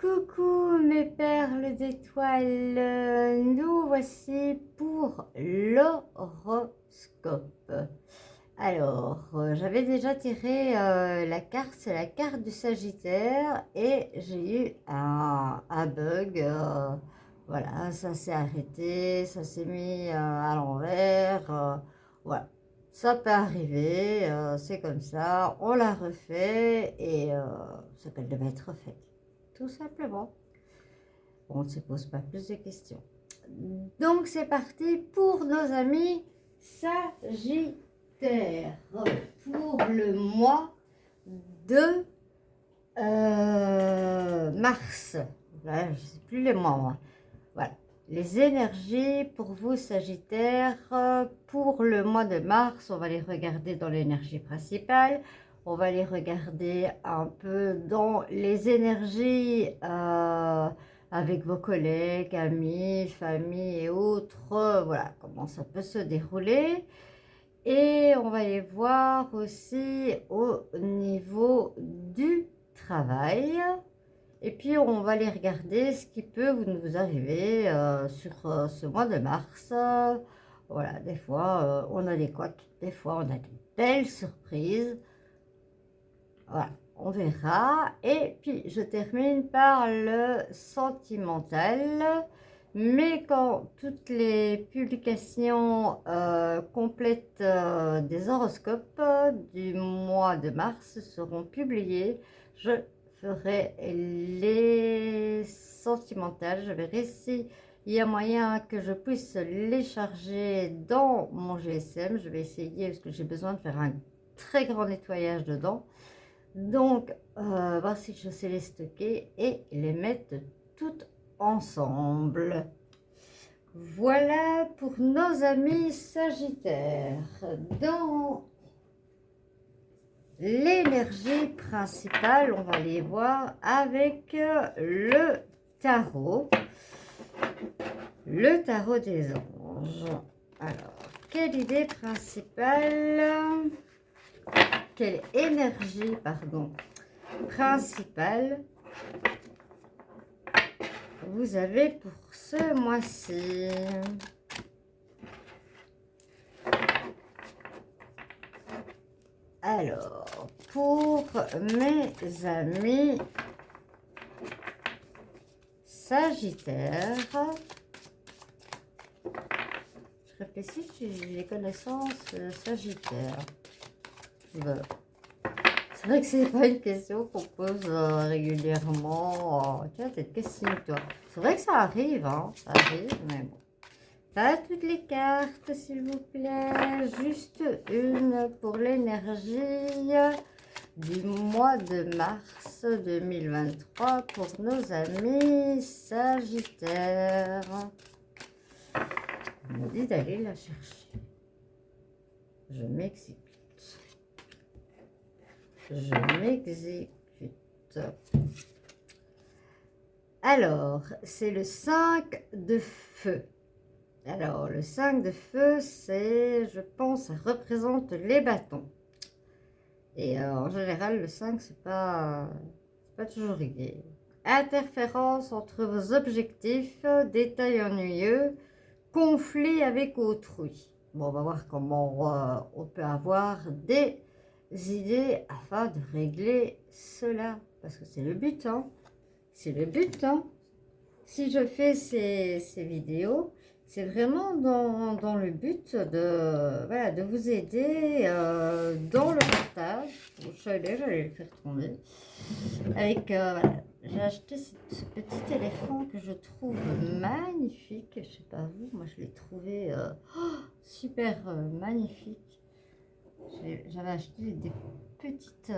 Coucou mes perles d'étoiles, nous voici pour l'horoscope. Alors, j'avais déjà tiré la carte, c'est la carte du Sagittaire et j'ai eu un bug. Voilà, ça s'est arrêté, ça s'est mis à l'envers. Voilà, ça peut arriver, c'est comme ça, on l'a refait et c'est qu'elle devait être refaite. Tout simplement. On ne se pose pas plus de questions. Donc c'est parti pour nos amis Sagittaires pour le mois de mars. Là, je ne sais plus les mois. Moi. Voilà. Les énergies pour vous Sagittaires pour le mois de mars, on va les regarder dans l'énergie principale. On va les regarder un peu dans les énergies avec vos collègues, amis, famille et autres. Voilà comment ça peut se dérouler. Et on va les voir aussi au niveau du travail. Et puis on va les regarder ce qui peut vous arriver sur ce mois de mars. Voilà, des fois on a des couacs, des fois on a de belles surprises. Voilà, on verra. Et puis, je termine par le sentimental. Mais quand toutes les publications complètes des horoscopes du mois de mars seront publiées, je ferai les sentimentales. Je verrai si il y a moyen que je puisse les charger dans mon GSM. Je vais essayer parce que j'ai besoin de faire un très grand nettoyage dedans. Donc, voir si je sais les stocker et les mettre toutes ensemble. Voilà pour nos amis Sagittaires. Dans l'énergie principale, on va les voir avec le tarot. Le tarot des anges. Alors, quelle idée principale? Quelle énergie, pardon, principale vous avez pour ce mois-ci? Alors, pour mes amis Sagittaires, je réfléchis si j'ai les connaissances Sagittaires. Voilà. C'est vrai que c'est pas une question qu'on pose régulièrement. Tu vois, t'es question, toi. C'est vrai que ça arrive, hein. Ça arrive, mais bon. Pas toutes les cartes, s'il vous plaît. Juste une pour l'énergie du mois de mars 2023 pour nos amis Sagittaires. On me dit d'aller la chercher. Je m'exécute. Je m'exécute. Alors, c'est le 5 de feu. Alors, le 5 de feu, c'est, je pense, ça représente les bâtons. Et en général, le 5, c'est pas toujours gai. Interférence entre vos objectifs, détails ennuyeux, conflit avec autrui. Bon, on va voir comment on peut avoir des idées afin de régler cela. Parce que c'est le but, hein. C'est le but, hein. Si je fais ces vidéos, c'est vraiment dans le but de, voilà, de vous aider dans le partage. Bon, je savais, j'allais le faire tomber. Avec, voilà, j'ai acheté ce petit éléphant que je trouve magnifique. Je sais pas vous, moi je l'ai trouvé super magnifique. J'avais acheté des petites...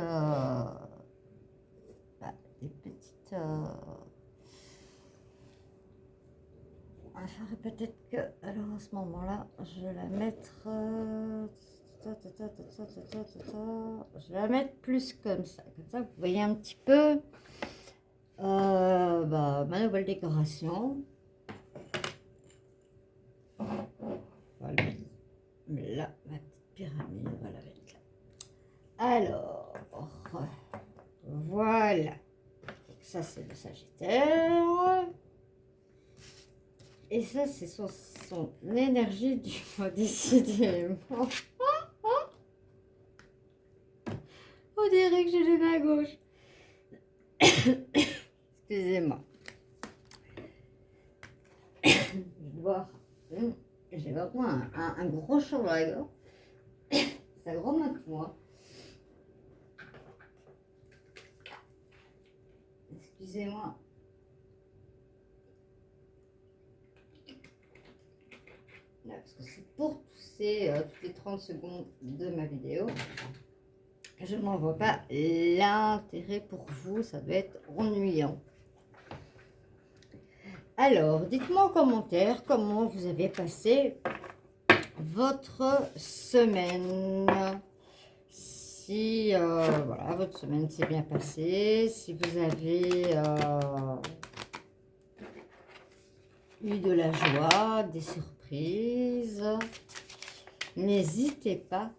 peut-être que, alors à ce moment-là, je vais la mettre... je vais la mettre plus comme ça. Comme ça, vous voyez un petit peu ma nouvelle décoration. Voilà. Là, ma petite pyramide, on va la mettre là. Alors, voilà. Ça, c'est le Sagittaire. Et ça, c'est son énergie du mois, décidément. On dirait que j'ai les mains à gauche. Excusez-moi. Je dois... J'ai vraiment un gros chaud dans la gorge. Ça grommette moi. Excusez-moi. Parce que c'est pour tousser toutes les 30 secondes de ma vidéo. Je n'en vois pas l'intérêt pour vous, ça doit être ennuyant. Alors, dites-moi en commentaire comment vous avez passé votre semaine. Si voilà, votre semaine s'est bien passée, si vous avez eu de la joie, des surprises, n'hésitez pas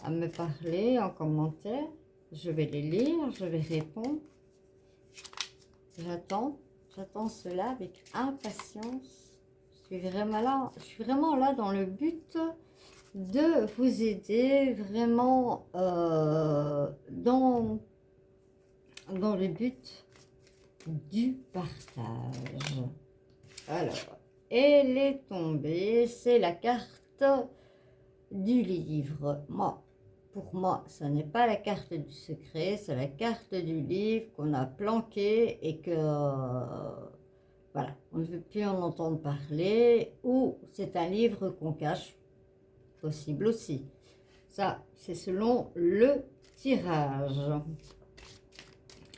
à me parler en commentaire. Je vais les lire, je vais répondre. J'attends cela avec impatience. Je suis vraiment là dans le but de vous aider, vraiment dans le but du partage. Alors, elle est tombée, c'est la carte du livre. Pour moi, ce n'est pas la carte du secret, c'est la carte du livre qu'on a planqué et que, voilà, on ne veut plus en entendre parler, ou c'est un livre qu'on cache, possible aussi. Ça, c'est selon le tirage.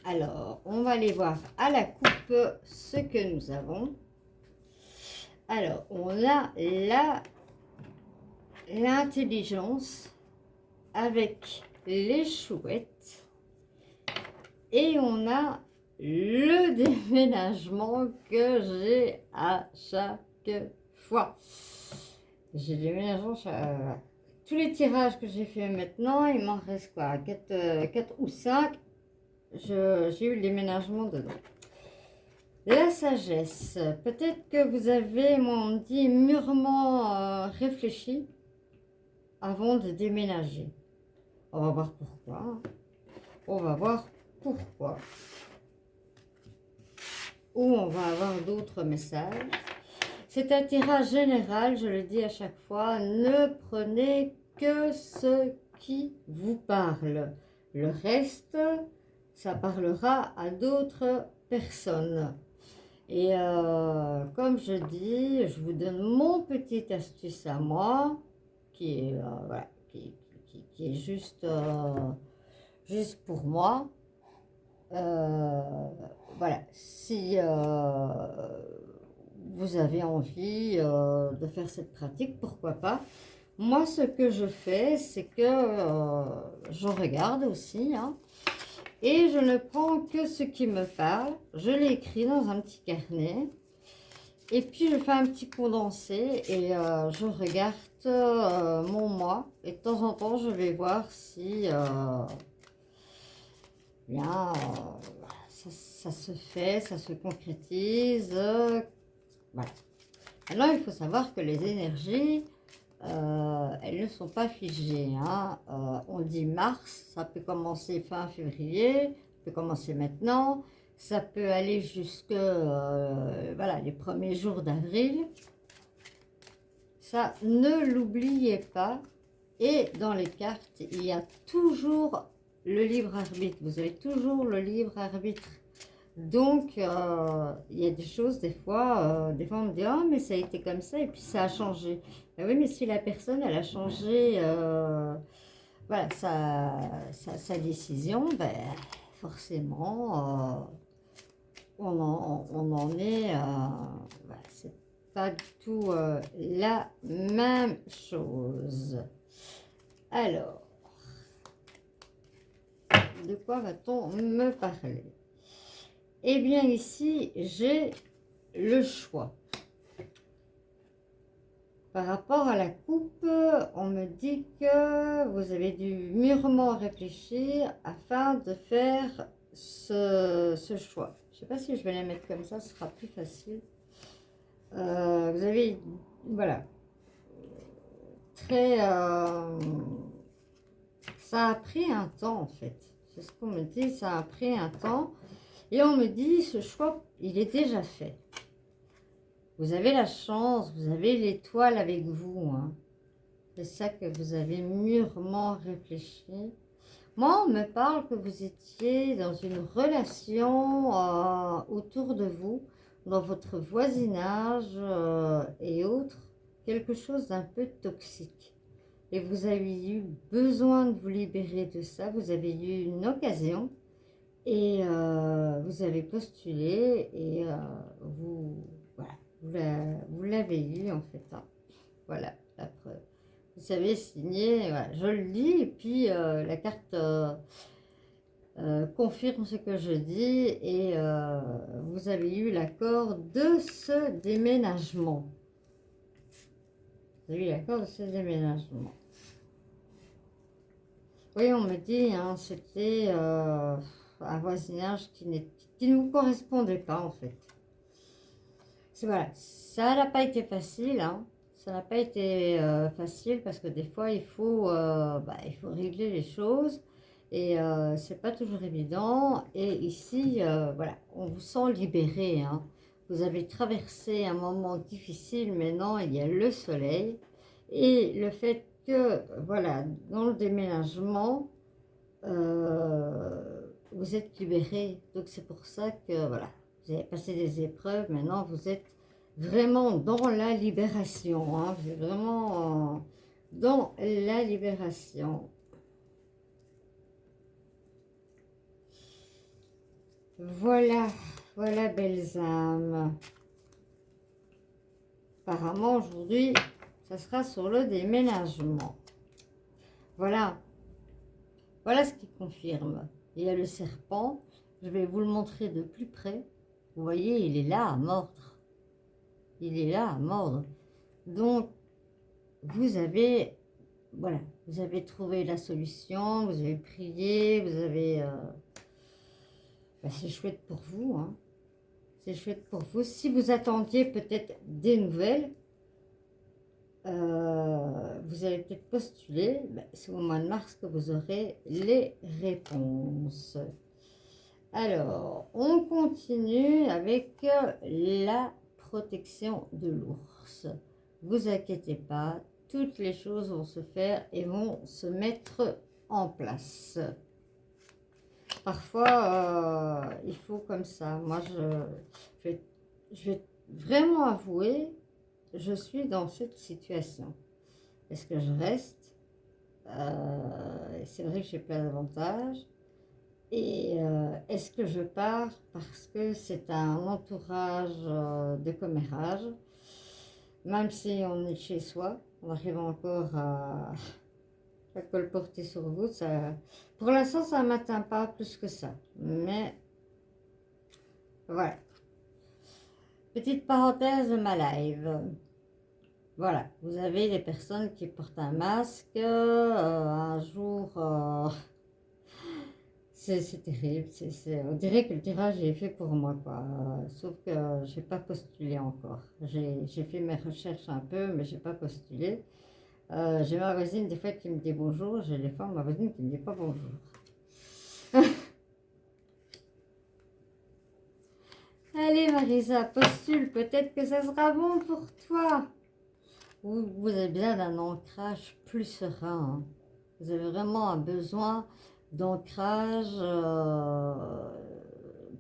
Alors, on va aller voir à la coupe ce que nous avons. Alors, on a l'intelligence avec les chouettes et on a le déménagement que j'ai à chaque fois. J'ai le déménagement tous les tirages que j'ai fait maintenant, il m'en reste quoi, 4 ou 5. J'ai eu le déménagement dedans. La sagesse, peut-être que vous avez, moi on dit, mûrement réfléchi avant de déménager. On va voir pourquoi. On va voir pourquoi. Ou on va avoir d'autres messages. C'est un tirage général, je le dis à chaque fois. Ne prenez que ce qui vous parle. Le reste, ça parlera à d'autres personnes. Et comme je dis, je vous donne mon petite astuce à moi, qui est, voilà, qui est juste pour moi. Voilà, si vous avez envie de faire cette pratique, pourquoi pas. Moi, ce que je fais, c'est que je regarde aussi, hein, et je ne prends que ce qui me parle. Je l'écris dans un petit carnet. Et puis, je fais un petit condensé et je regarde mon mois. Et de temps en temps, je vais voir si bien, ça se fait, ça se concrétise. Voilà. Maintenant, il faut savoir que les énergies, elles ne sont pas figées. Hein. On dit mars, ça peut commencer fin février, ça peut commencer maintenant. Ça peut aller jusque voilà, les premiers jours d'avril. Ça, ne l'oubliez pas. Et dans les cartes, il y a toujours le libre arbitre. Vous avez toujours le libre arbitre. Donc, il y a des choses, des fois on me dit « Oh, mais ça a été comme ça et puis ça a changé. » Ben oui, mais si la personne, elle a changé voilà, sa décision, ben, forcément... on en est, voilà, c'est pas du tout la même chose. Alors, de quoi va-t-on me parler? Eh bien, ici, j'ai le choix. Par rapport à la coupe, on me dit que vous avez dû mûrement réfléchir afin de faire ce choix. Je ne sais pas si je vais la mettre comme ça, ce sera plus facile. Vous avez, voilà, très... ça a pris un temps en fait. C'est ce qu'on me dit, ça a pris un temps. Et on me dit, ce choix, il est déjà fait. Vous avez la chance, vous avez l'étoile avec vous. Hein. C'est ça que vous avez mûrement réfléchi. Moi, on me parle que vous étiez dans une relation autour de vous, dans votre voisinage et autres, quelque chose d'un peu toxique. Et vous avez eu besoin de vous libérer de ça, vous avez eu une occasion et vous avez postulé et voilà, vous l'avez eu en fait. Hein. Voilà la preuve. Vous savez signer, voilà, je le dis, et puis la carte confirme ce que je dis, et vous avez eu l'accord de ce déménagement. Vous avez eu l'accord de ce déménagement. Oui, on me dit, hein, c'était un voisinage qui ne vous correspondait pas en fait. Voilà, ça n'a pas été facile, hein. Ça n'a pas été facile parce que des fois il faut régler les choses et c'est pas toujours évident. Et ici, voilà, on vous sent libéré, hein. Vous avez traversé un moment difficile, maintenant il y a le soleil et le fait que, voilà, dans le déménagement, vous êtes libéré. Donc c'est pour ça que, voilà, vous avez passé des épreuves, maintenant vous êtes vraiment dans la libération, hein, vous êtes vraiment dans la libération. Voilà, voilà, belles âmes. Apparemment aujourd'hui, ça sera sur le déménagement. Voilà, voilà ce qui confirme. Il y a le serpent, je vais vous le montrer de plus près. Vous voyez, il est là à mordre. Il est là à mordre. Donc, vous avez, voilà, vous avez trouvé la solution, vous avez prié, vous avez... c'est chouette pour vous, hein. C'est chouette pour vous. Si vous attendiez peut-être des nouvelles, vous allez peut-être postuler. C'est au mois de mars que vous aurez les réponses. Alors, on continue avec la protection de l'ours. Vous inquiétez pas, toutes les choses vont se faire et vont se mettre en place. Parfois, il faut comme ça. Moi, je vais vraiment avouer, je suis dans cette situation. Est-ce que je reste? C'est vrai que j'ai plein d'avantages. Et est-ce que je pars parce que c'est un entourage de commérage, même si on est chez soi, on arrive encore à colporter sur vous. Ça, pour l'instant, ça ne m'atteint pas plus que ça. Mais voilà. Petite parenthèse de ma live. Voilà, vous avez des personnes qui portent un masque. Un jour... c'est terrible, on dirait que le tirage est fait pour moi, quoi. Sauf que j'ai pas postulé encore. J'ai fait mes recherches un peu, mais j'ai pas postulé. J'ai ma voisine des fois qui me dit bonjour, j'ai des fois ma voisine qui me dit pas bonjour. Allez Marisa, postule, peut-être que ça sera bon pour toi. Vous avez besoin d'un ancrage plus serein, hein. Vous avez vraiment un besoin d'ancrage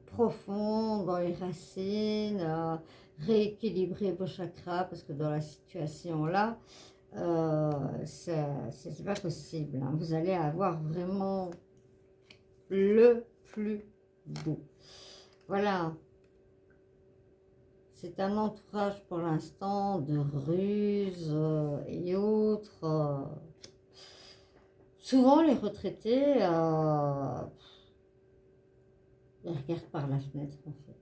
profond dans les racines, rééquilibrer vos chakras, parce que dans la situation là, c'est pas possible, hein. Vous allez avoir vraiment le plus beau. Voilà. C'est un entourage pour l'instant de ruses et autres. Souvent, les retraités, ils regardent par la fenêtre, en fait.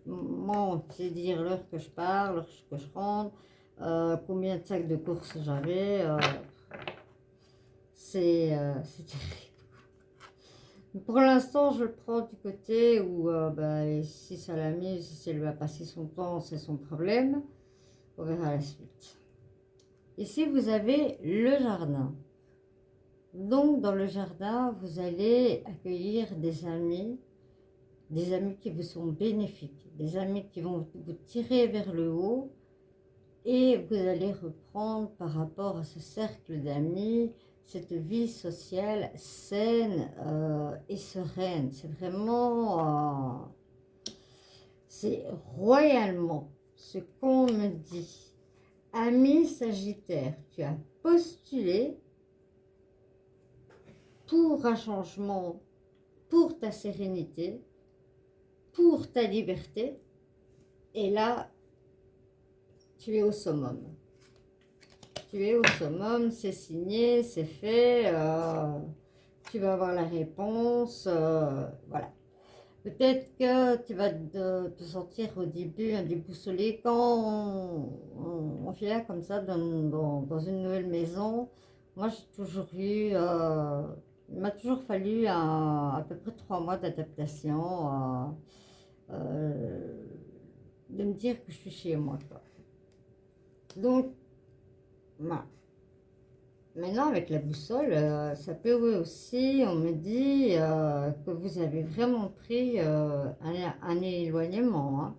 Moi, on sait dire l'heure que je pars, l'heure que je rentre. combien de sacs de courses j'avais. C'est terrible. Pour l'instant, je le prends du côté où bah, si ça l'amuse, si elle va passer son temps, c'est son problème. On verra la suite. Ici, vous avez le jardin. Donc, dans le jardin, vous allez accueillir des amis qui vous sont bénéfiques, des amis qui vont vous tirer vers le haut et vous allez reprendre par rapport à ce cercle d'amis cette vie sociale saine et sereine. C'est vraiment, c'est royalement ce qu'on me dit. Ami Sagittaire, tu as postulé pour un changement, pour ta sérénité, pour ta liberté, et là, tu es au summum. Tu es au summum, c'est signé, c'est fait, tu vas avoir la réponse, voilà. Peut-être que tu vas te sentir au début un déboussolé quand on vient comme ça dans une nouvelle maison. Moi, j'ai toujours eu, il m'a toujours fallu à peu près 3 mois d'adaptation, de me dire que je suis chez moi, quoi. Donc, voilà. Maintenant, avec la boussole, ça peut aussi, on me dit que vous avez vraiment pris un éloignement. Hein.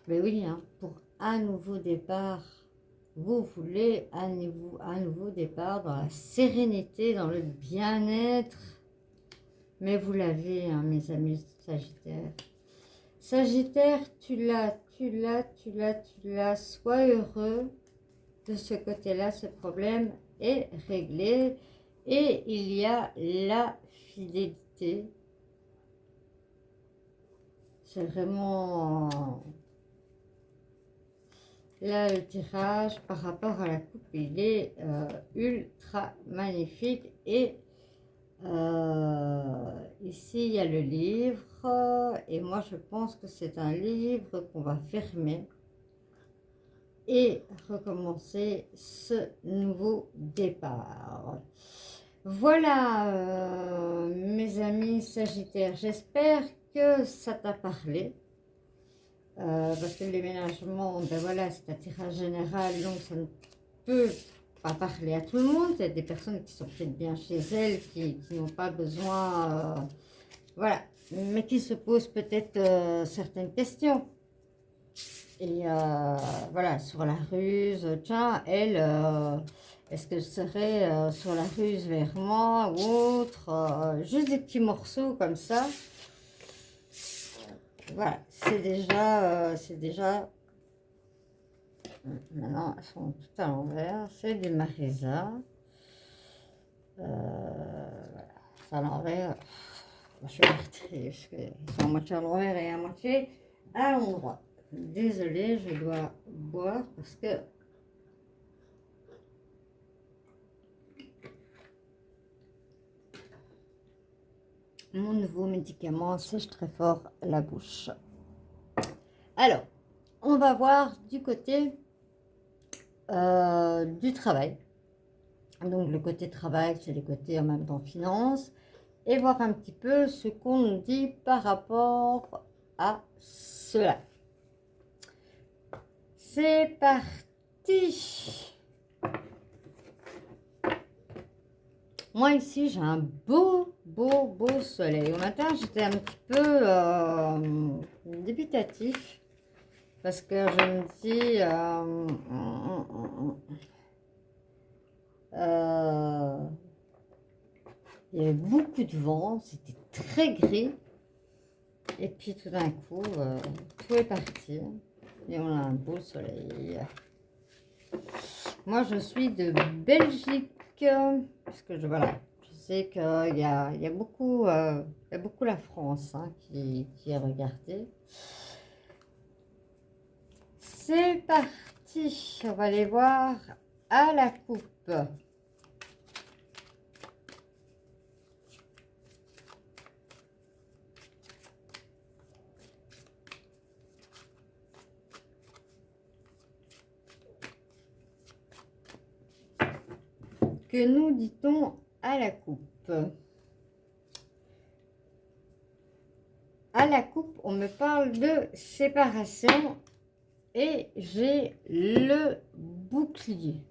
Mais oui, hein, pour un nouveau départ, vous voulez un nouveau départ dans la sérénité, dans le bien-être. Mais vous l'avez, hein, mes amis Sagittaires. Sagittaire, tu l'as. Sois heureux. De ce côté-là, ce problème est réglé et il y a la fidélité. C'est vraiment là le tirage par rapport à la coupe, il est ultra magnifique et ici il y a le livre et moi je pense que c'est un livre qu'on va fermer et recommencer ce nouveau départ. Voilà, mes amis Sagittaires, j'espère que ça t'a parlé. Parce que le déménagement, ben voilà, c'est un tirage général, donc ça ne peut pas parler à tout le monde. Il y a des personnes qui sont peut-être bien chez elles, qui n'ont pas besoin, voilà, mais qui se posent peut-être certaines questions. Et voilà, sur la ruse, tiens, elle, est-ce qu'elle serait sur la ruse vers moi ou autre juste des petits morceaux comme ça. Voilà, c'est déjà, maintenant, elles sont toutes à l'envers, c'est des marisas. Voilà, c'est à l'envers. Je vais retirer parce qu'elles sont à moitié à l'envers et à moitié à l'endroit. Désolée, je dois boire parce que mon nouveau médicament sèche très fort la bouche. Alors, on va voir du côté du travail. Donc, le côté travail, c'est le côté en même temps finance. Et voir un petit peu ce qu'on nous dit par rapport à cela. C'est parti. Moi ici j'ai un beau soleil. Au matin j'étais un petit peu dubitatif parce que je me dis il y avait beaucoup de vent, c'était très gris et puis tout d'un coup tout est parti et on a un beau soleil. Moi je suis de Belgique. Parce que voilà, je sais qu'il y a beaucoup la France hein, qui est regardée. C'est parti, on va aller voir à la coupe. Que nous dit-on à la coupe? À la coupe, on me parle de séparation et j'ai le bouclier.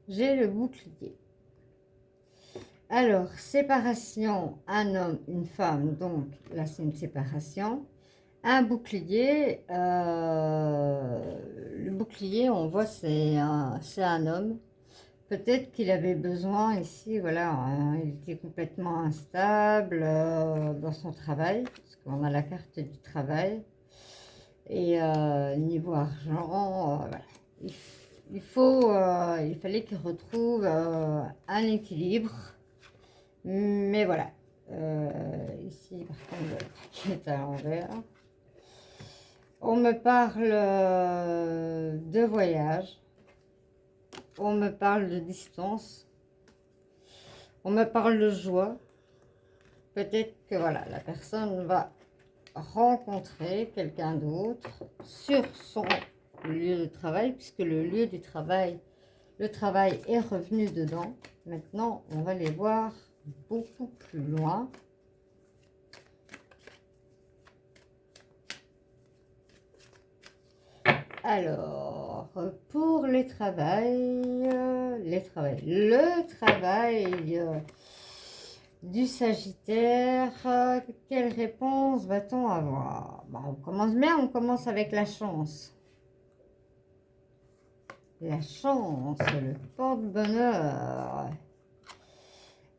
J'ai le bouclier. Alors, séparation, un homme, une femme, donc là c'est une séparation. Un bouclier, le bouclier, on voit c'est un homme. Peut-être qu'il avait besoin ici, voilà, il était complètement instable dans son travail, parce qu'on a la carte du travail. Et niveau argent, voilà. Il fallait qu'il retrouve un équilibre. Mais voilà. Ici, par contre, le paquet est à l'envers. On me parle de voyage. On me parle de distance. On me parle de joie. Peut-être que voilà, la personne va rencontrer quelqu'un d'autre sur son lieu de travail, puisque le lieu du travail, le travail est revenu dedans. Maintenant, on va les voir beaucoup plus loin. Alors, pour le travail du Sagittaire, quelle réponse va-t-on avoir? Bon, on commence bien, on commence avec la chance. La chance, le porte-bonheur.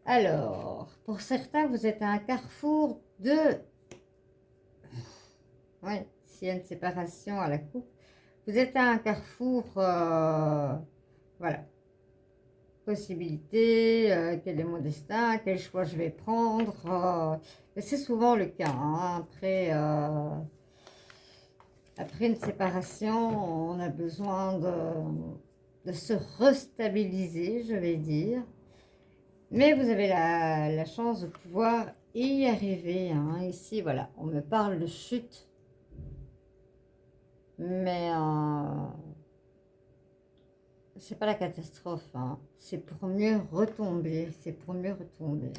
Alors, pour certains, vous êtes à un carrefour de... Oui, s'il y a une séparation à la coupe, vous êtes à un carrefour, voilà. Possibilité, quel est mon destin, quel choix je vais prendre. C'est souvent le cas, hein. Après une séparation, on a besoin de se restabiliser, je vais dire. Mais vous avez la chance de pouvoir y arriver, hein. Ici, voilà, on me parle de chute. Mais c'est pas la catastrophe, hein. C'est pour mieux retomber, c'est pour mieux retomber.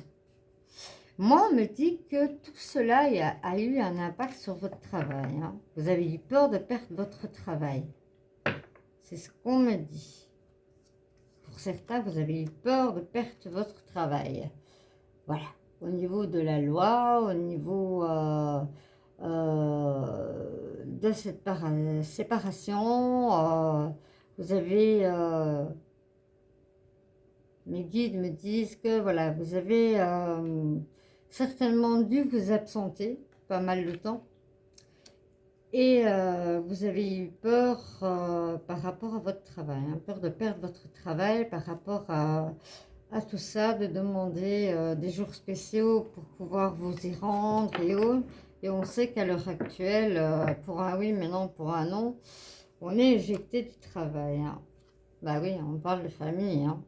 Moi, on me dit que tout cela a eu un impact sur votre travail, hein. Vous avez eu peur de perdre votre travail. C'est ce qu'on me dit. Pour certains, vous avez eu peur de perdre votre travail. Voilà. Au niveau de la loi, au niveau de cette séparation, vous avez... mes guides me disent que voilà, vous avez certainement dû vous absenter pas mal de temps. Et vous avez eu peur par rapport à votre travail, hein, peur de perdre votre travail par rapport à tout ça, de demander des jours spéciaux pour pouvoir vous y rendre et autres. Et on sait qu'à l'heure actuelle, pour un oui, mais non pour un non, on est éjecté du travail, hein. Bah oui, on parle de famille, hein.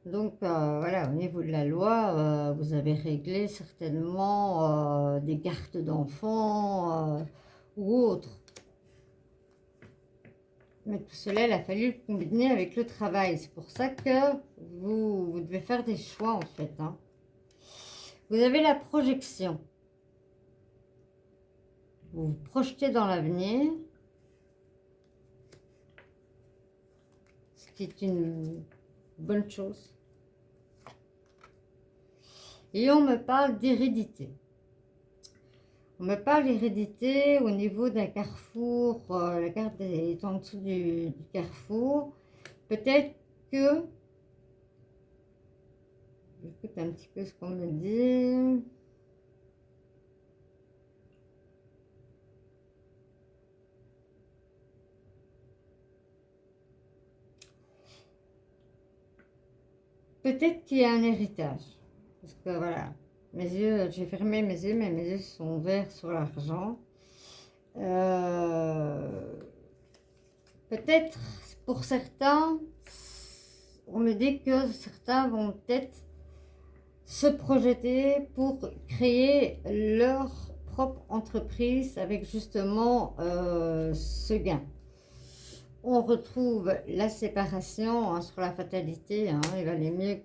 Donc voilà, au niveau de la loi, vous avez réglé certainement des gardes d'enfants ou autres. Mais tout cela, il a fallu le combiner avec le travail. C'est pour ça que vous devez faire des choix en fait, hein. Vous avez la projection. Vous vous projetez dans l'avenir. Ce qui est une bonne chose. Et on me parle d'hérédité. On me parle d'hérédité au niveau d'un carrefour. La carte est en dessous du carrefour. Peut-être que... J'écoute un petit peu ce qu'on me dit. Peut-être qu'il y a un héritage. Parce que voilà, mes yeux, j'ai fermé mes yeux, mais mes yeux sont ouverts sur l'argent. Peut-être pour certains, on me dit que certains vont peut-être se projeter pour créer leur propre entreprise avec justement ce gain. on retrouve la séparation hein, sur la fatalité. Hein. Il valait mieux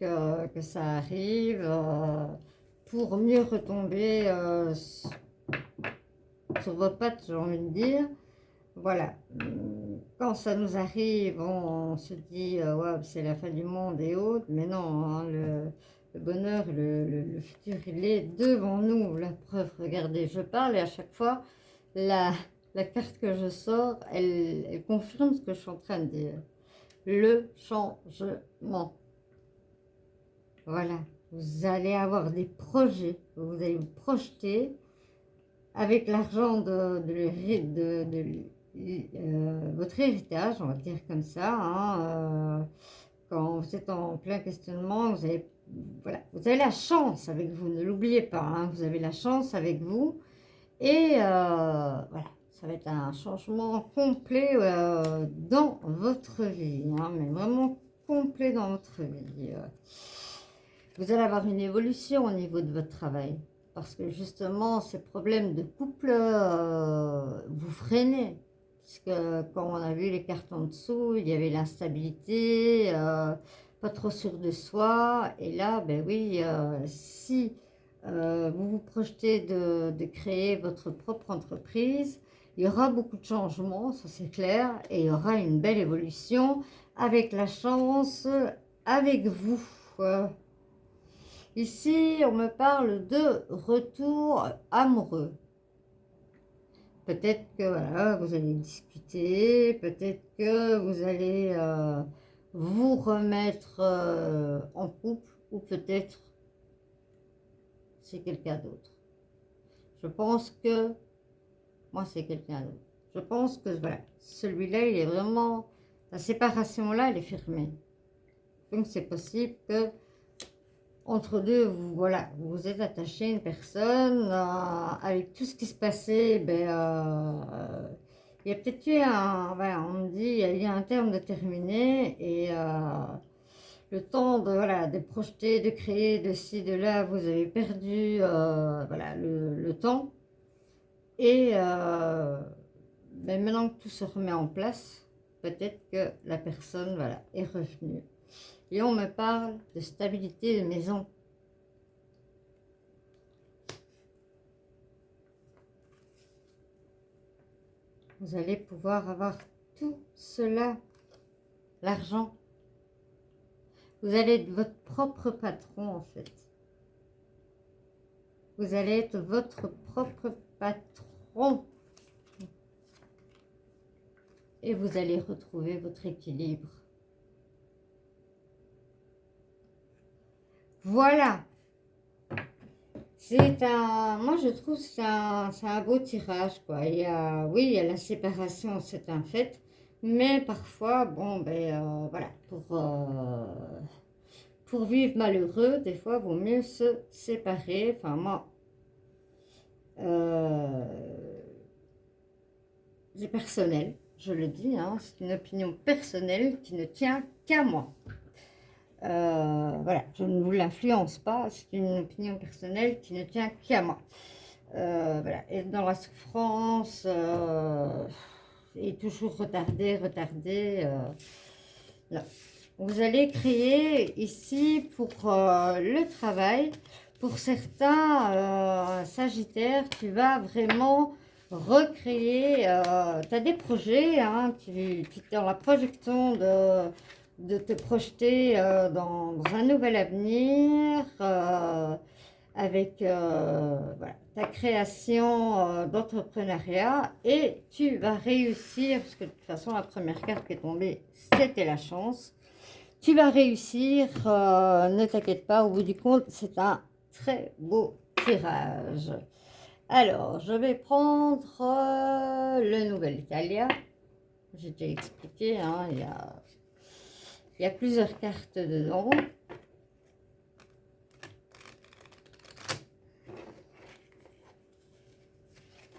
que ça arrive pour mieux retomber sur vos pattes, j'ai envie de dire. Voilà. Quand ça nous arrive, on se dit ouais, c'est la fin du monde et autres. Mais non, hein, le bonheur, le futur, il est devant nous. La preuve, regardez, je parle et à chaque fois, la carte que je sors, elle confirme ce que je suis en train de dire. Le changement. Voilà. Vous allez avoir des projets, vous allez vous projeter avec l'argent de votre héritage, on va dire comme ça. Hein, quand vous êtes en plein questionnement, vous avez, voilà, vous avez la chance avec vous, ne l'oubliez pas, hein, vous avez la chance avec vous. Et voilà, ça va être un changement complet dans votre vie, hein, mais vraiment complet dans votre vie. Vous allez avoir une évolution au niveau de votre travail, parce que justement, ces problèmes de couple, vous freinez. Puisque quand on a vu les cartes en dessous, il y avait l'instabilité, pas trop sûr de soi. Et là, ben oui, si vous vous projetez de créer votre propre entreprise, il y aura beaucoup de changements, ça c'est clair, et il y aura une belle évolution avec la chance, avec vous. Ici, on me parle de retour amoureux. Peut-être que voilà, vous allez discuter, peut-être que vous allez vous remettre en couple, ou peut-être c'est quelqu'un d'autre. Je pense que moi c'est quelqu'un d'autre. Je pense que voilà, celui-là il est vraiment, la séparation là elle est fermée. Donc c'est possible que entre deux, vous, voilà, vous vous êtes attaché à une personne, avec tout ce qui se passait, il y a peut-être eu un, voilà, on me dit, il y a un terme de terminé, et le temps de, voilà, de projeter, de créer, de ci, de là, vous avez perdu voilà, le temps, et maintenant que tout se remet en place, peut-être que la personne voilà, est revenue. Et on me parle de stabilité de maison. Vous allez pouvoir avoir tout cela, l'argent. Vous allez être votre propre patron en fait. Vous allez être votre propre patron. Et vous allez retrouver votre équilibre. Voilà. C'est un, moi je trouve que c'est un beau tirage quoi. Il y a, oui, il y a la séparation, c'est un fait, mais parfois, bon voilà, pour vivre malheureux, des fois, il vaut mieux se séparer. Enfin moi, c'est personnel, je le dis, hein, c'est une opinion personnelle qui ne tient qu'à moi. Voilà, je ne vous l'influence pas, c'est une opinion personnelle qui ne tient qu'à moi. Voilà, être dans la souffrance et toujours retarder. Non. Vous allez créer ici pour le travail. Pour certains Sagittaires, tu vas vraiment recréer. Tu as des projets, hein, tu es dans la projection de te projeter dans un nouvel avenir avec voilà, ta création d'entrepreneuriat, et tu vas réussir, parce que de toute façon la première carte qui est tombée c'était la chance. Tu vas réussir, ne t'inquiète pas, au bout du compte c'est un très beau tirage. Alors je vais prendre le Nouvel Italia. J'ai déjà expliqué, hein, il y a plusieurs cartes dedans.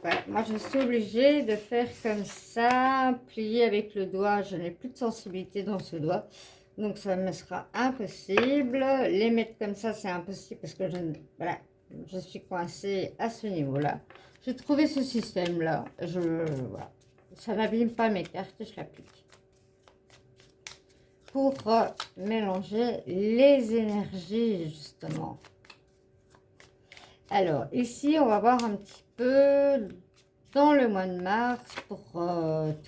Voilà, moi je suis obligée de faire comme ça, plier avec le doigt. Je n'ai plus de sensibilité dans ce doigt, donc ça me sera impossible. Les mettre comme ça, c'est impossible parce que voilà, je suis coincée à ce niveau-là. J'ai trouvé ce système-là. Voilà. Ça n'abîme pas mes cartes, je l'applique. pour mélanger les énergies, justement. Alors, ici, on va voir un petit peu dans le mois de mars pour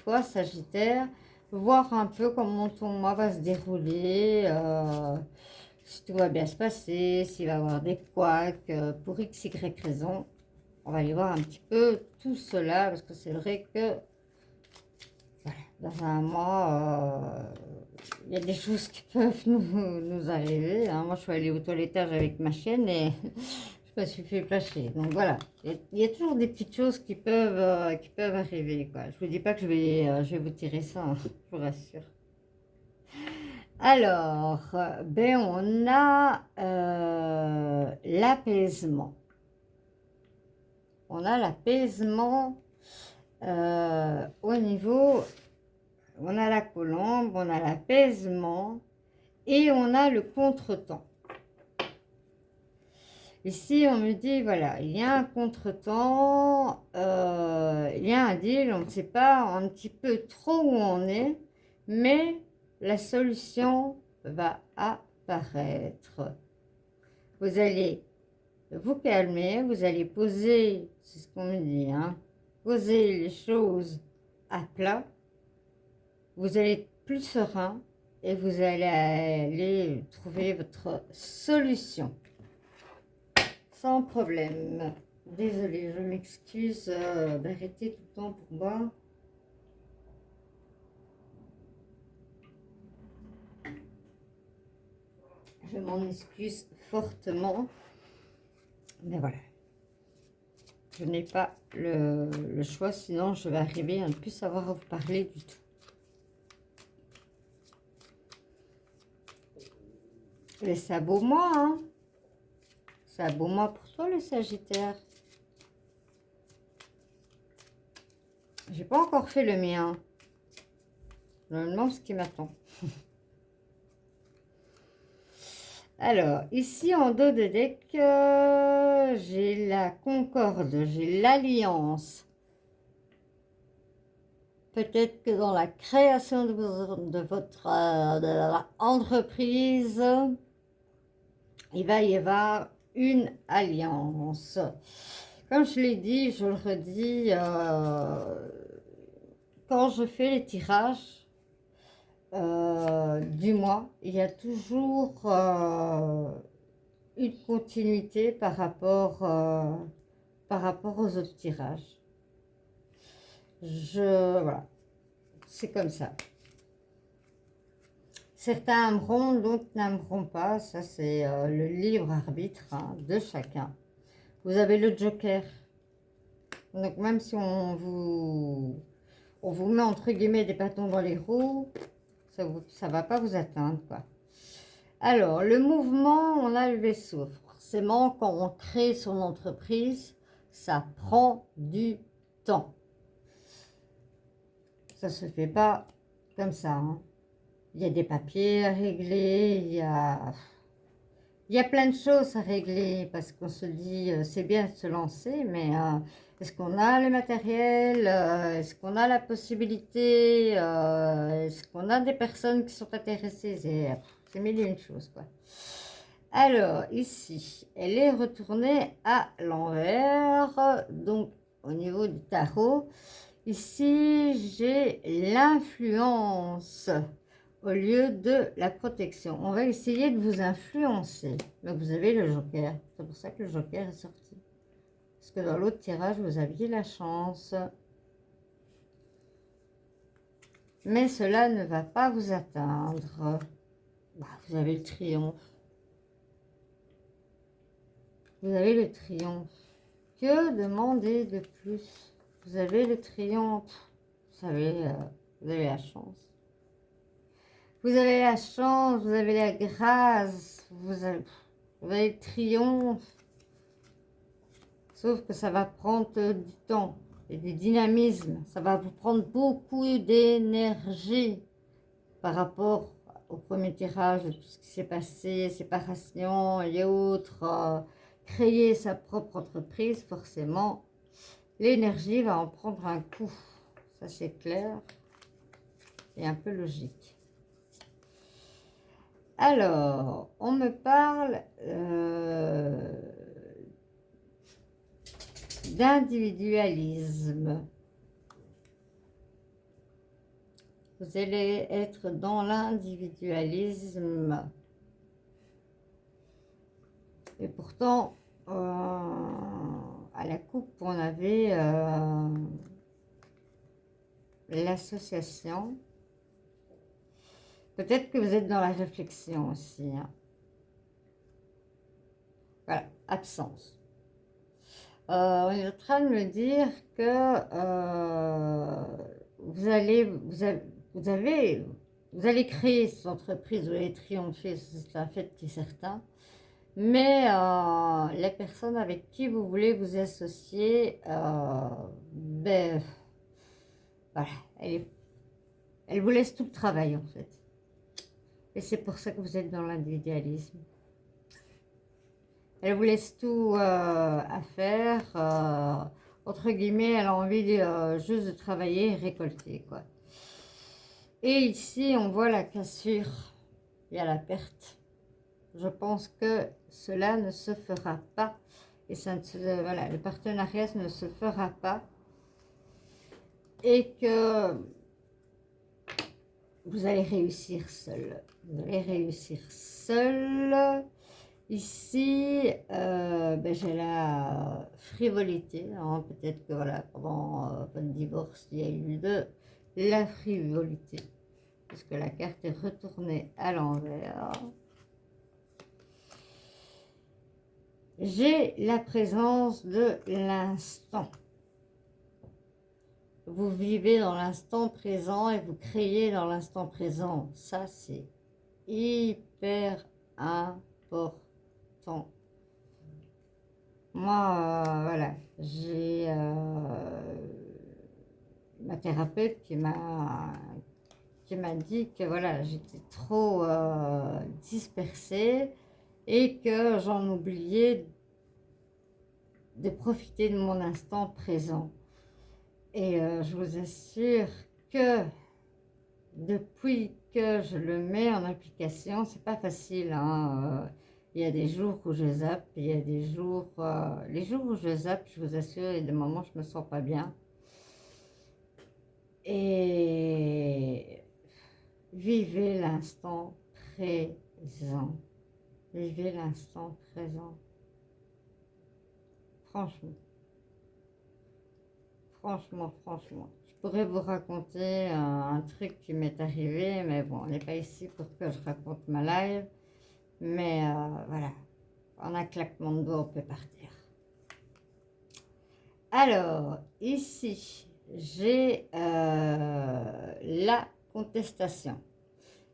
toi, Sagittaire, voir un peu comment ton mois va se dérouler, si tout va bien se passer, s'il va y avoir des couacs, pour x, y raison. On va aller voir un petit peu tout cela, parce que c'est vrai que voilà, dans un mois, il y a des choses qui peuvent nous arriver. Hein. Moi, je suis allée au toilettage avec ma chienne et je me suis fait placher. Donc voilà, il y a toujours des petites choses qui peuvent arriver. Quoi. Je ne vous dis pas que je vais vous tirer ça, hein, je vous rassure. Alors, ben on a l'apaisement. On a l'apaisement au niveau, on a la colombe, on a l'apaisement et on a le contretemps. Ici, on me dit, voilà, il y a un contretemps, il y a un deal, on ne sait pas un petit peu trop où on est, mais la solution va apparaître. Vous allez vous calmer, vous allez poser, c'est ce qu'on me dit, hein, poser les choses à plat, vous allez être plus serein et vous allez aller trouver votre solution. Sans problème. Désolée, je m'excuse d'arrêter tout le temps pour moi. Je m'en excuse fortement. Mais voilà. Je n'ai pas le choix, sinon je vais arriver à ne plus savoir vous parler du tout. Mais c'est un beau mois, hein. C'est un beau mois pour toi, le Sagittaire. J'ai pas encore fait le mien. Je me demande ce qui m'attend. Alors, ici en dos de deck, j'ai la concorde, j'ai l'alliance. Peut-être que dans la création de votre entreprise, il va y avoir une alliance. Comme je l'ai dit, je le redis, quand je fais les tirages du mois, il y a toujours une continuité par rapport aux autres tirages. Voilà, c'est comme ça. Certains aimeront, d'autres n'aimeront pas. Ça, c'est le libre arbitre, hein, de chacun. Vous avez le joker. Donc, même si on vous met, entre guillemets, des bâtons dans les roues, ça va pas vous atteindre, quoi. Alors, le mouvement, on a le vaisseau. Forcément, quand on crée son entreprise, ça prend du temps. Ça se fait pas comme ça, hein. Il y a des papiers à régler, il y a plein de choses à régler parce qu'on se dit, c'est bien de se lancer, mais est-ce qu'on a le matériel, est-ce qu'on a la possibilité, est-ce qu'on a des personnes qui sont intéressées, c'est mille et une choses, quoi. Alors, ici, elle est retournée à l'envers, donc au niveau du tarot. Ici, j'ai l'influence au lieu de la protection. On va essayer de vous influencer. Donc, vous avez le joker. C'est pour ça que le joker est sorti. Parce que dans l'autre tirage, vous aviez la chance. Mais cela ne va pas vous atteindre. Vous avez le triomphe. Vous avez le triomphe. Que demander de plus? Vous avez le triomphe. Vous savez, vous avez la chance. Vous avez la chance, vous avez la grâce, vous avez le triomphe. Sauf que ça va prendre du temps et du dynamisme. Ça va vous prendre beaucoup d'énergie par rapport au premier tirage, de tout ce qui s'est passé, séparation et autres. Créer sa propre entreprise, forcément, l'énergie va en prendre un coup. Ça, c'est clair et un peu logique. Alors, on me parle d'individualisme. Vous allez être dans l'individualisme. Et pourtant, à la coupe, on avait l'association. Peut-être que vous êtes dans la réflexion aussi. Hein. Voilà, absence. On est en train de me dire que vous allez créer cette entreprise, vous allez triompher, c'est un fait qui est certain. Mais la personne avec qui vous voulez vous associer, ben, voilà, elle vous laisse tout le travail en fait. Et c'est pour ça que vous êtes dans l'individualisme. Elle vous laisse tout à faire. Entre guillemets, elle a envie juste de travailler et récolter, quoi. Et ici, on voit la cassure. Il y a la perte. Je pense que cela ne se fera pas. Et ça ne se, voilà, le partenariat ne se fera pas. Et que vous allez réussir seul. Vous allez réussir seul. Ici, ben, j'ai la frivolité. Hein. Peut-être que voilà, pendant votre divorce, il y a eu de la frivolité. Parce que la carte est retournée à l'envers. J'ai la présence de l'instant. Vous vivez dans l'instant présent et vous créez dans l'instant présent. Ça, c'est hyper important. Moi, voilà, j'ai ma thérapeute qui m'a dit que voilà, j'étais trop dispersée et que j'en oubliais de profiter de mon instant présent. Et je vous assure que depuis que je le mets en application, c'est pas facile. Hein. Il y a des jours où je zappe, il y a des jours... les jours où je zappe, je vous assure, il y a des moments où je me sens pas bien. Et vivez l'instant présent. Vivez l'instant présent. Franchement. Franchement. Je pourrais vous raconter un truc qui m'est arrivé, mais bon, on n'est pas ici pour que je raconte ma live. Mais voilà, en un claquement de doigts, on peut partir. Alors, ici, j'ai la contestation.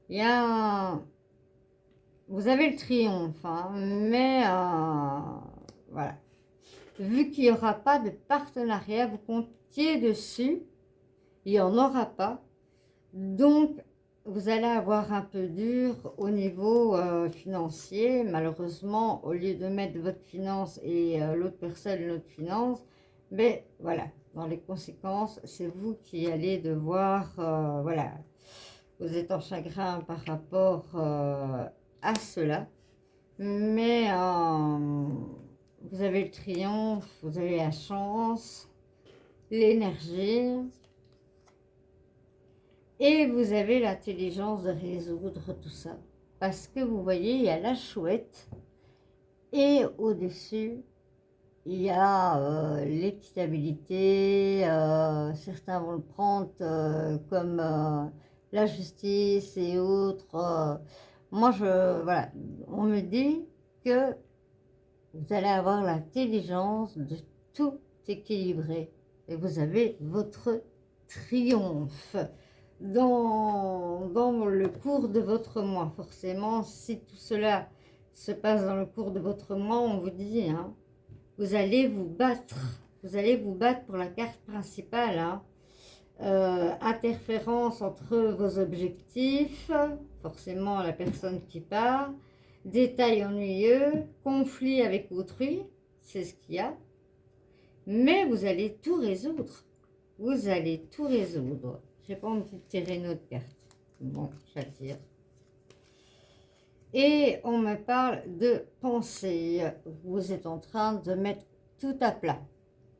Il y a vous avez le triomphe, hein, mais voilà. Vu qu'il n'y aura pas de partenariat, vous comptiez dessus, il n'y en aura pas. Donc, vous allez avoir un peu dur au niveau financier. Malheureusement, au lieu de mettre votre finance et l'autre personne notre finance, mais voilà, dans les conséquences, c'est vous qui allez devoir, voilà, vous êtes en chagrin par rapport à cela. Mais vous avez le triomphe, vous avez la chance, l'énergie. Et vous avez l'intelligence de résoudre tout ça. Parce que vous voyez, il y a la chouette. Et au-dessus, il y a l'équitabilité. Certains vont le prendre comme la justice et autres. Moi, voilà, on me dit que vous allez avoir l'intelligence de tout équilibrer. Et vous avez votre triomphe. Dans le cours de votre mois, forcément, si tout cela se passe dans le cours de votre mois, on vous dit, hein, vous allez vous battre pour la carte principale, hein. Interférence entre vos objectifs, forcément la personne qui part, détails ennuyeux, conflit avec autrui, c'est ce qu'il y a, mais vous allez tout résoudre, J'ai pas envie de tirer une autre carte. Bon, j'attire. Et on me parle de pensée. Vous êtes en train de mettre tout à plat.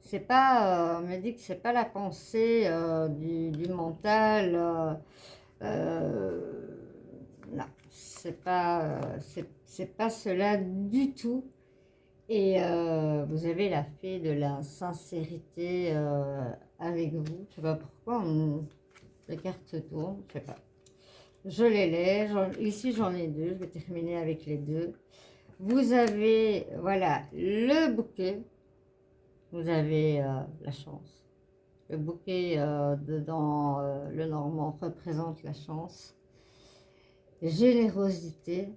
C'est pas, on me dit que c'est pas la pensée du mental. Euh, non, c'est pas cela du tout. Et vous avez la fée de la sincérité avec vous. Je sais pas pourquoi les cartes tournent, je sais pas. Je les lais. Ici, j'en ai deux. Je vais terminer avec les deux. Vous avez, voilà, le bouquet. Vous avez la chance. Le bouquet dans le normand représente la chance. Générosité.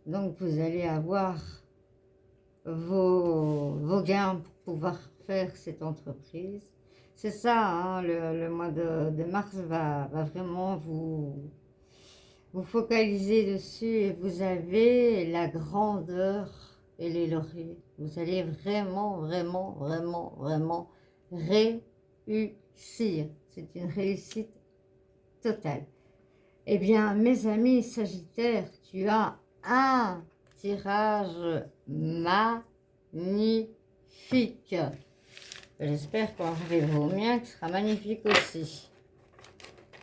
Donc, vous allez avoir vos gains pour pouvoir faire cette entreprise. C'est ça, hein, le mois de mars va vraiment vous focaliser dessus et vous avez la grandeur et les lauriers. Vous allez vraiment, vraiment, vraiment, vraiment réussir. C'est une réussite totale. Eh bien, mes amis Sagittaires, tu as un tirage magnifique. J'espère qu'on arrivera au mien, qui sera magnifique aussi.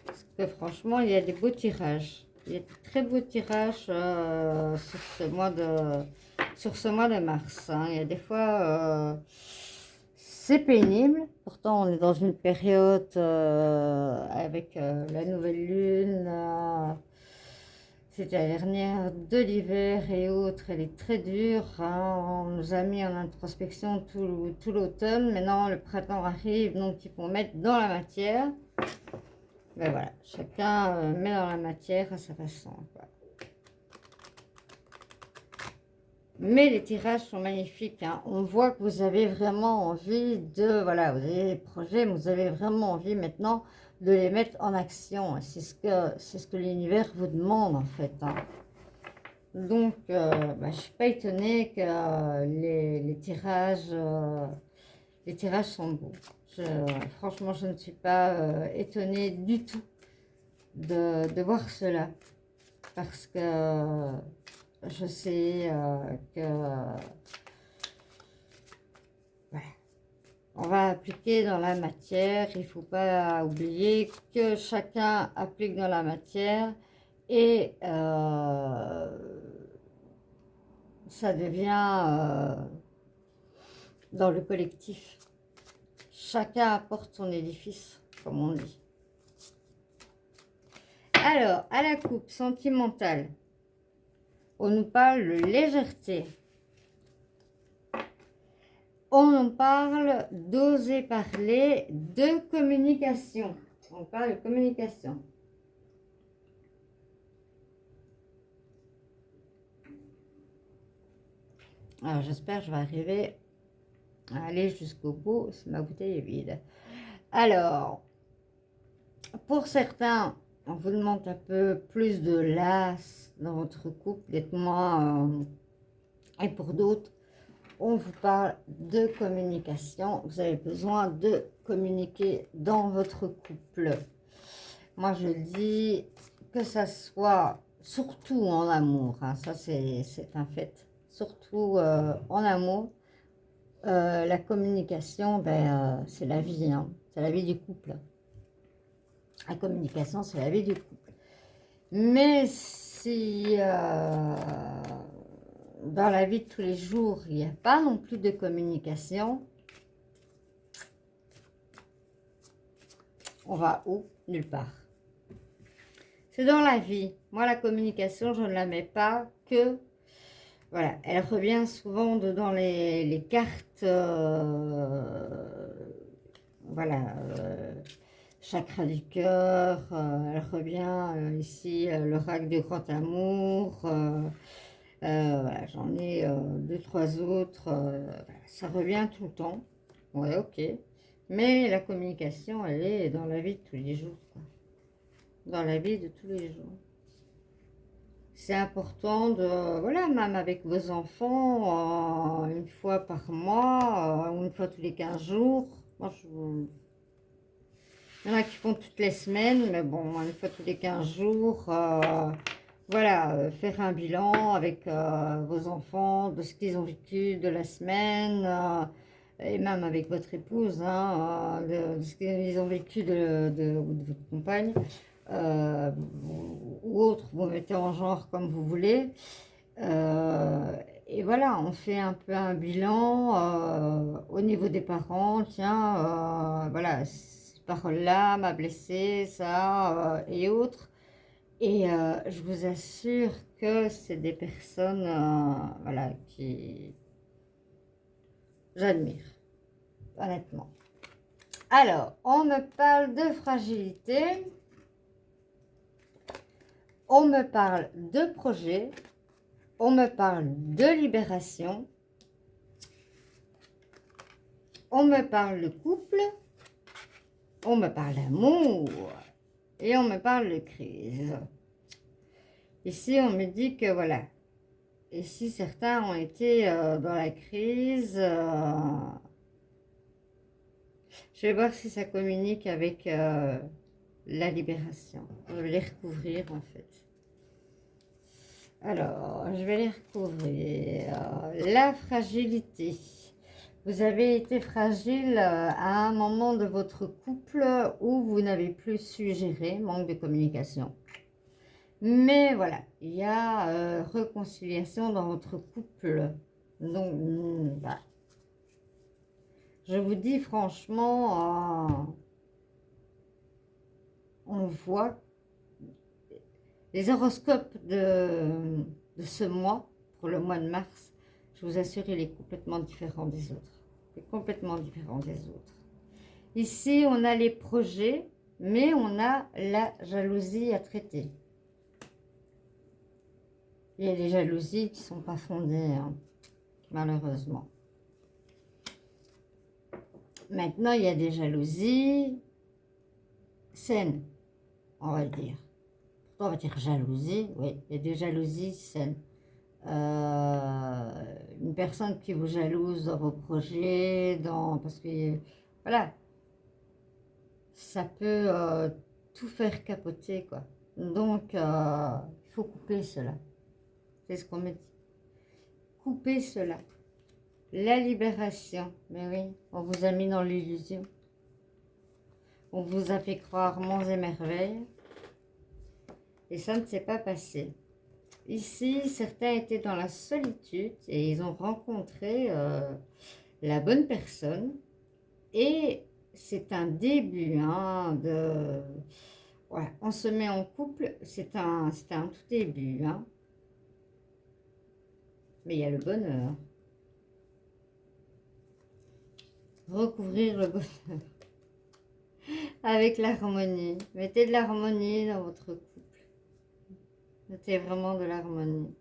Parce que franchement, il y a des beaux tirages. Il y a de très beaux tirages sur ce mois de mars. Hein. Il y a des fois, c'est pénible. Pourtant, on est dans une période avec la nouvelle lune. C'était la dernière de l'hiver et autres. Elle est très dure. Hein. On nous a mis en introspection tout l'automne. Maintenant, le printemps arrive, donc il faut mettre dans la matière. Ben voilà, chacun met dans la matière à sa façon. Quoi. Mais les tirages sont magnifiques. Hein. On voit que vous avez vraiment envie de... Voilà, vous avez des projets, mais vous avez vraiment envie maintenant de les mettre en action. C'est ce que l'univers vous demande, en fait. Hein. Donc, je ne suis pas étonnée que les tirages sont beaux. Franchement, je ne suis pas étonnée du tout de voir cela. Parce que je sais que voilà, on va appliquer dans la matière. Il ne faut pas oublier que chacun applique dans la matière et ça devient dans le collectif. Chacun apporte son édifice, comme on dit. Alors, à la coupe sentimentale, on nous parle de légèreté. On nous parle d'oser parler, de communication. On parle de communication. Alors, j'espère que je vais arriver à aller jusqu'au bout si ma bouteille est vide. Alors, pour certains, on vous demande un peu plus de l'as dans votre couple, d'être moins... et pour d'autres, on vous parle de communication. Vous avez besoin de communiquer dans votre couple. Moi, je dis que ça soit surtout en amour. Hein, ça, c'est un fait. Surtout en amour. La communication, c'est la vie. Hein, c'est la vie du couple. La communication, c'est la vie du couple. Mais si dans la vie de tous les jours, il n'y a pas non plus de communication, on va où? Nulle part. C'est dans la vie. Moi, la communication, je ne la mets pas que... Voilà, elle revient souvent dans les cartes... voilà... chakra du cœur, elle revient ici, l'oracle du grand amour, voilà, j'en ai deux, trois autres, ça revient tout le temps, ouais, ok, mais la communication, elle est dans la vie de tous les jours, quoi. Dans la vie de tous les jours. C'est important de, voilà, même avec vos enfants, une fois par mois, une fois tous les 15 jours, moi il y en a qui font toutes les semaines, mais bon, une fois tous les 15 jours, voilà, faire un bilan avec vos enfants, de ce qu'ils ont vécu de la semaine, et même avec votre épouse, hein, de ce qu'ils ont vécu de votre compagne, euh, ou autre, vous mettez en genre comme vous voulez. Et voilà, on fait un peu un bilan au niveau des parents. Tiens, voilà, cette parole-là m'a blessé, ça et autres. Et je vous assure que c'est des personnes, voilà, qui j'admire, honnêtement. Alors, on me parle de fragilité, on me parle de projet, on me parle de libération, on me parle de couple, on me parle d'amour et on me parle de crise. Ici, on me dit que voilà, ici certains ont été dans la crise. Je vais voir si ça communique avec la libération. Je vais les recouvrir en fait. Alors, je vais les recouvrir. La fragilité. Vous avez été fragile à un moment de votre couple où vous n'avez plus su gérer, manque de communication. Mais voilà, il y a réconciliation dans votre couple. Donc, voilà. Je vous dis franchement, on voit les horoscopes de ce mois, pour le mois de mars. Je vous assure, il est complètement différent des autres. Il est complètement différent des autres. Ici, on a les projets, mais on a la jalousie à traiter. Il y a des jalousies qui ne sont pas fondées, hein, malheureusement. Maintenant, il y a des jalousies saines, on va dire. On va dire jalousie, oui, il y a des jalousies saines. Une personne qui vous jalouse dans vos projets, parce que, voilà, ça peut tout faire capoter, quoi. Donc, il faut couper cela. C'est ce qu'on me dit. Couper cela. La libération. Mais oui, on vous a mis dans l'illusion. On vous a fait croire monts et merveilles. Et ça ne s'est pas passé. Ici, certains étaient dans la solitude et ils ont rencontré la bonne personne. Et c'est un début de... Ouais, on se met en couple, c'est un tout début. Hein. Mais il y a le bonheur. Recouvrir le bonheur avec l'harmonie. Mettez de l'harmonie dans votre couple. Mettez vraiment de l'harmonie.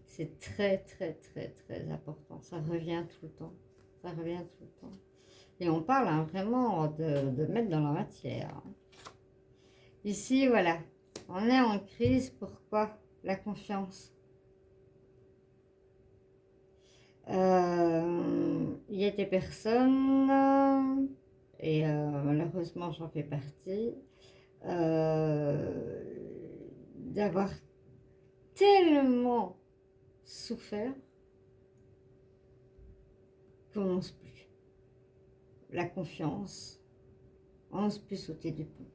C'est très, très, très, très important. Ça revient tout le temps. Ça revient tout le temps. Et on parle vraiment de mettre dans la matière. Ici, voilà. On est en crise. Pourquoi? La confiance. Il y a des personnes, et malheureusement j'en fais partie, d'avoir tellement souffert qu'on n'ose plus. La confiance, on n'ose plus sauter du pont.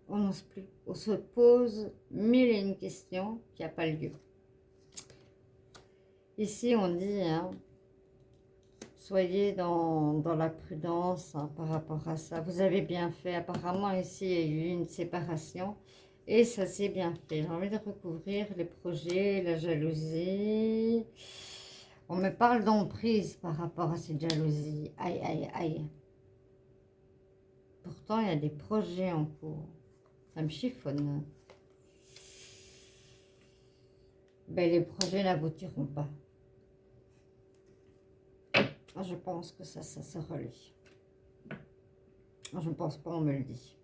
On n'ose plus. On se pose mille et une questions qui n'a pas lieu. Ici, on dit, hein, soyez dans la prudence par rapport à ça. Vous avez bien fait. Apparemment, ici, il y a eu une séparation et ça s'est bien fait. J'ai envie de recouvrir les projets, la jalousie. On me parle d'emprise par rapport à cette jalousie. Aïe, aïe, aïe. Pourtant, il y a des projets en cours. Ça me chiffonne. Ben, les projets n'aboutiront pas. Je pense que ça se relie. Je ne pense pas, on me le dit.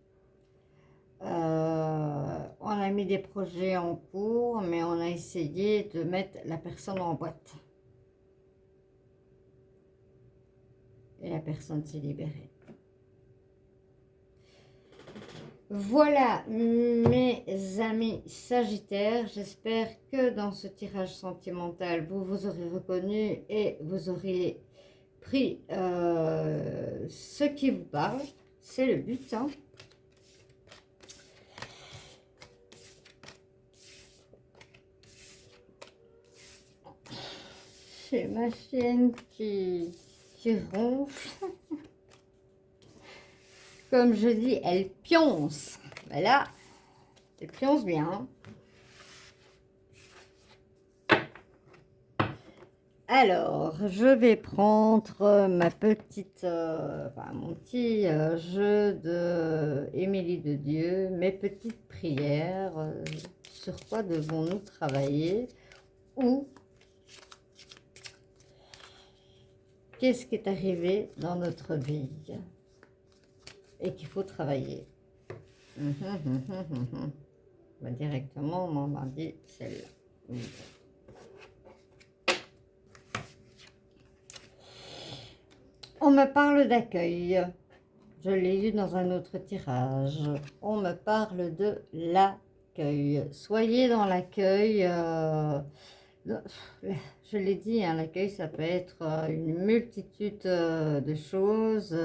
On a mis des projets en cours, mais on a essayé de mettre la personne en boîte. Et la personne s'est libérée. Voilà mes amis Sagittaires, j'espère que dans ce tirage sentimental, vous vous aurez reconnu et vous aurez pris ce qui vous parle. C'est le but, hein. C'est ma chienne qui ronfle. Comme je dis, elle pionce. Voilà, elle pionce bien. Alors, je vais prendre ma petite, mon petit jeu de Émilie de Dieu, mes petites prières. Sur quoi devons-nous travailler? Ou qu'est-ce qui est arrivé dans notre vie et qu'il faut travailler? Directement, on m'a dit celle-là. On me parle d'accueil. Je l'ai eu dans un autre tirage. On me parle de l'accueil. Soyez dans l'accueil. Je l'ai dit, hein, l'accueil, ça peut être une multitude de choses.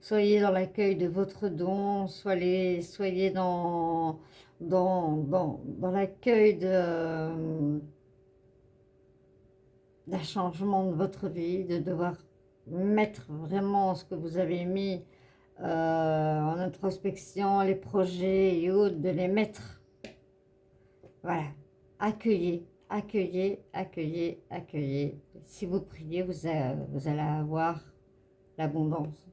Soyez dans l'accueil de votre don. Soyez dans l'accueil d'un changement de votre vie, de devoir mettre vraiment ce que vous avez mis en introspection, les projets et autres, de les mettre. Voilà, accueillez, accueillez, accueillez, accueillez. Si vous priez, vous allez avoir l'abondance.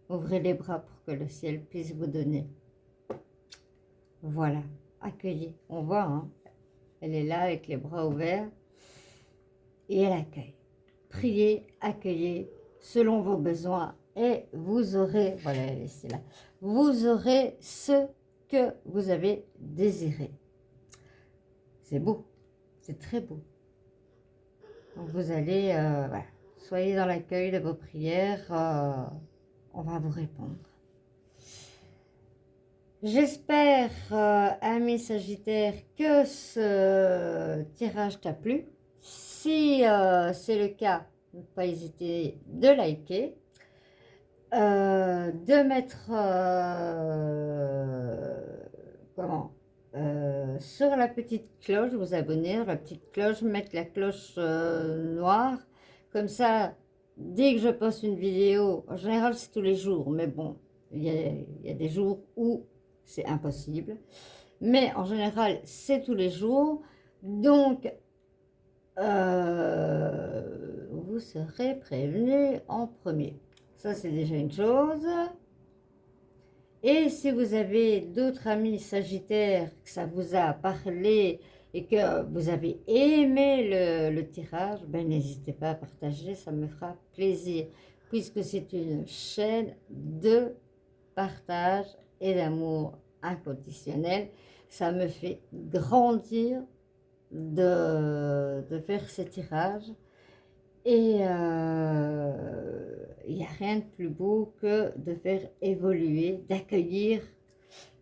Ouvrez les bras pour que le ciel puisse vous donner. Voilà, accueillez. On voit, hein, elle est là avec les bras ouverts et elle accueille. Priez, accueillez selon vos besoins et vous aurez, voilà, c'est là, vous aurez ce que vous avez désiré. C'est beau, c'est très beau. Donc vous allez, voilà, soyez dans l'accueil de vos prières, on va vous répondre. J'espère, amis Sagittaires, que ce tirage t'a plu. Si c'est le cas, ne pas hésiter de liker, de mettre sur la petite cloche, vous abonner, la petite cloche, mettre la cloche noire, comme ça, dès que je poste une vidéo, en général c'est tous les jours, mais bon, il y a des jours où c'est impossible, mais en général c'est tous les jours, donc vous serez prévenu en premier. Ça, c'est déjà une chose. Et si vous avez d'autres amis Sagittaires, que ça vous a parlé et que vous avez aimé le tirage, ben, n'hésitez pas à partager, ça me fera plaisir, puisque c'est une chaîne de partage et d'amour inconditionnel. Ça me fait grandir de faire ces tirages et il n'y a rien de plus beau que de faire évoluer, d'accueillir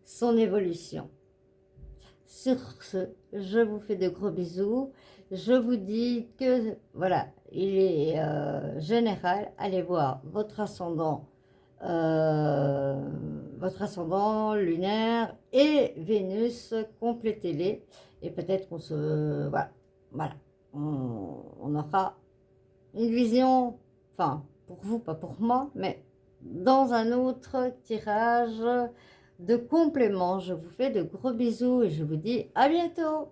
son évolution. Sur ce, je vous fais de gros bisous. Je vous dis que voilà, il est général. Allez voir votre ascendant lunaire et Vénus, complétez-les et peut-être qu'on se voilà, on aura une vision, enfin pour vous, pas pour moi, mais dans un autre tirage de complément. Je vous fais de gros bisous et je vous dis à bientôt.